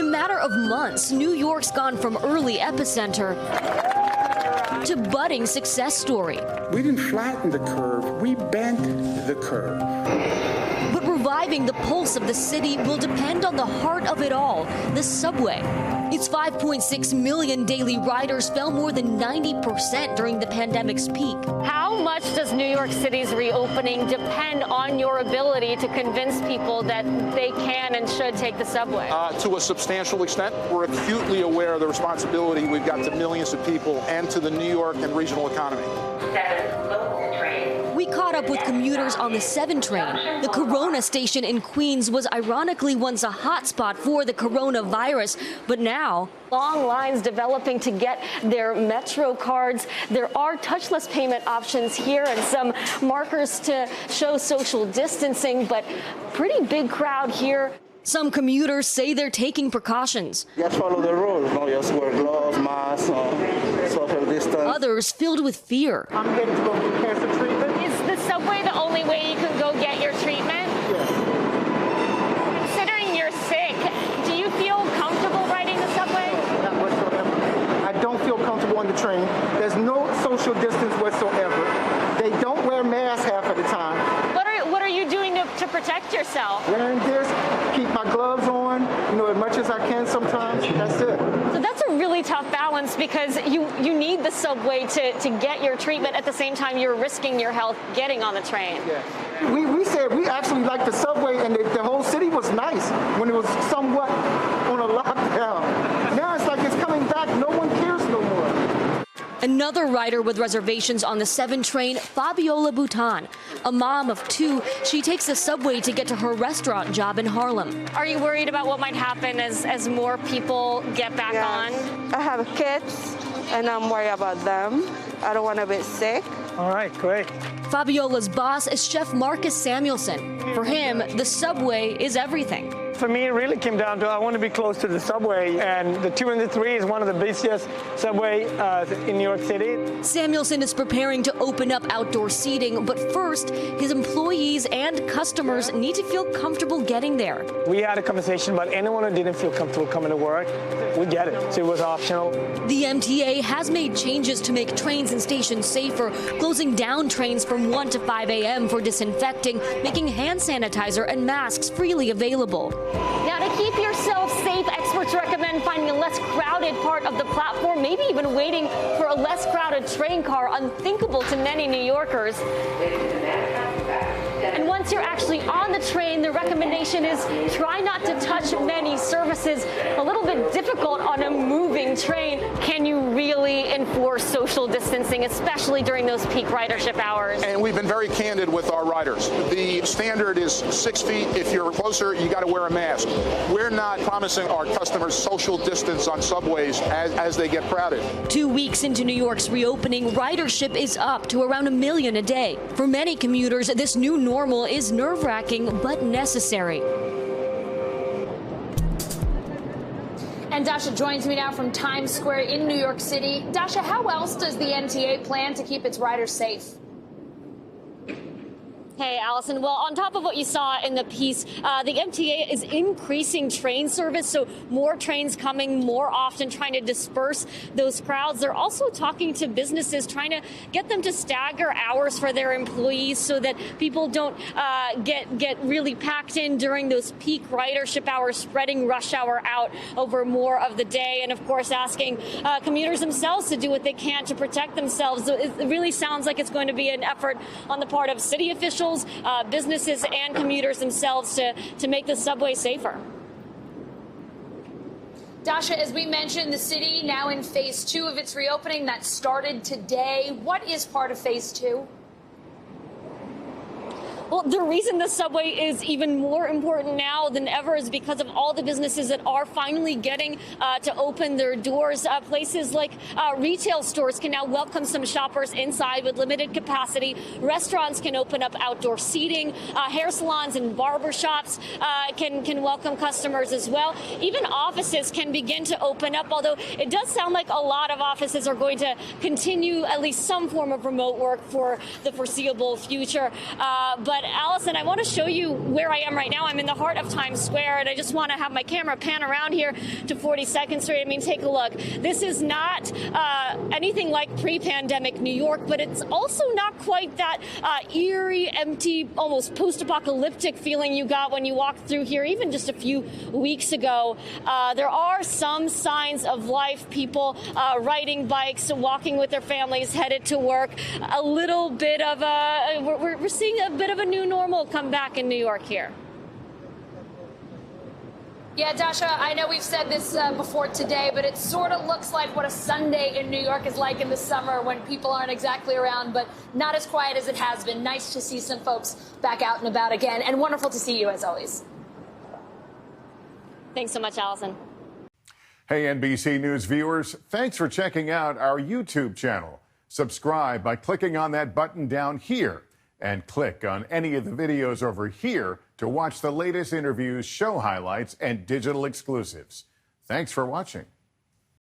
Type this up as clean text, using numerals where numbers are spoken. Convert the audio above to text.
matter of months, New York's gone from early epicenter to budding success story. We didn't flatten the curve, we bent the curve. But reviving the pulse of the city will depend on the heart of it all, the subway. Its 5.6 million daily riders fell more than 90% during the pandemic's peak. How much does New York City's reopening depend on your ability to convince people that they can and should take the subway? To a substantial extent. We're acutely aware of the responsibility we've got to millions of people and to the New York and regional economy. We caught up with commuters on the 7 train. The Corona station in Queens was ironically once a hotspot for the coronavirus, but now long lines developing to get their Metro cards. There are touchless payment options here and some markers to show social distancing, but pretty big crowd here. Some commuters say they're taking precautions. Just follow the rules. No, just wear gloves, masks, social distance. Others filled with fear. I'm heading to go get cancer treatment. Is the subway the only way you can go get your treatment? Yes. Considering you're sick, do you feel comfortable riding the subway? Not whatsoever. I don't feel comfortable on the train. There's no social distance whatsoever. They don't wear masks half of the time. What are you doing to protect yourself? Wearing this, keep my gloves on, as much as I can sometimes. That's it. So that's a really tough balance because you need the subway to get your treatment. At the same time, you're risking your health getting on the train. Yeah. We said we actually liked the subway, and the whole city was nice when it was somewhat on a lockdown. Now it's like it's coming back. No one cares no more. Another rider with reservations on the 7 train, Fabiola Bhutan. A mom of 2, she takes the subway to get to her restaurant job in Harlem. Are you worried about what might happen as more people get back on? I have kids, and I'm worried about them. I don't want to be sick. All right, great. Fabiola's boss is Chef Marcus Samuelson. For him, the subway is everything. For me, it really came down to I want to be close to the subway, and the 2 and the 3 is one of the busiest subway in New York City. Samuelson is preparing to open up outdoor seating, but first, his employees and customers need to feel comfortable getting there. We had a conversation about anyone who didn't feel comfortable coming to work. We get it, so it was optional. The MTA has made changes to make trains and stations safer, closing down trains from 1 to 5 a.m. for disinfecting, making hand sanitizer and masks freely available. Now, to keep yourself safe, experts recommend finding a less crowded part of the platform, maybe even waiting for a less crowded train car, unthinkable to many New Yorkers. And once you're actually on the train, the recommendation is try not to touch many surfaces. A little bit difficult on a moving train. Can you really enforce social distancing, especially during those peak ridership hours? And we've been very candid with our riders. The standard is 6 feet. If you're closer, you got to wear a mask. We're not promising our customers social distance on subways as they get crowded. 2 weeks into New York's reopening, ridership is up to around 1 million a day. For many commuters, this new normal is nerve-wracking but necessary. And Dasha joins me now from Times Square in New York City. Dasha, how else does the MTA plan to keep its riders safe? Hey, Allison. Well, on top of what you saw in the piece, the MTA is increasing train service, so more trains coming more often, trying to disperse those crowds. They're also talking to businesses, trying to get them to stagger hours for their employees so that people don't get really packed in during those peak ridership hours, spreading rush hour out over more of the day. And, of course, asking commuters themselves to do what they can to protect themselves. So it really sounds like it's going to be an effort on the part of city officials, businesses and commuters themselves to make the subway safer. Dasha, as we mentioned, the city now in phase 2 of its reopening that started today. What is part of phase 2? Well, the reason the subway is even more important now than ever is because of all the businesses that are finally getting to open their doors. Places like retail stores can now welcome some shoppers inside with limited capacity. Restaurants can open up outdoor seating. Hair salons and barber shops can welcome customers as well. Even offices can begin to open up, although it does sound like a lot of offices are going to continue at least some form of remote work for the foreseeable future. But But Allison, I want to show you where I am right now. I'm in the heart of Times Square, and I just want to have my camera pan around here to 42nd Street. I mean, take a look. This is not anything like pre-pandemic New York, but it's also not quite that eerie, empty, almost post-apocalyptic feeling you got when you walked through here even just a few weeks ago. There are some signs of life, people riding bikes, walking with their families, headed to work. A little bit of we're seeing a bit of a new normal come back in New York here. Yeah, Dasha, I know we've said this before today, but it sort of looks like what a Sunday in New York is like in the summer when people aren't exactly around, but not as quiet as it has been. Nice to see some folks back out and about again, and wonderful to see you as always. Thanks so much, Allison. Hey, NBC News viewers, thanks for checking out our YouTube channel. Subscribe by clicking on that button down here and click on any of the videos over here to watch the latest interviews, show highlights, and digital exclusives. Thanks for watching.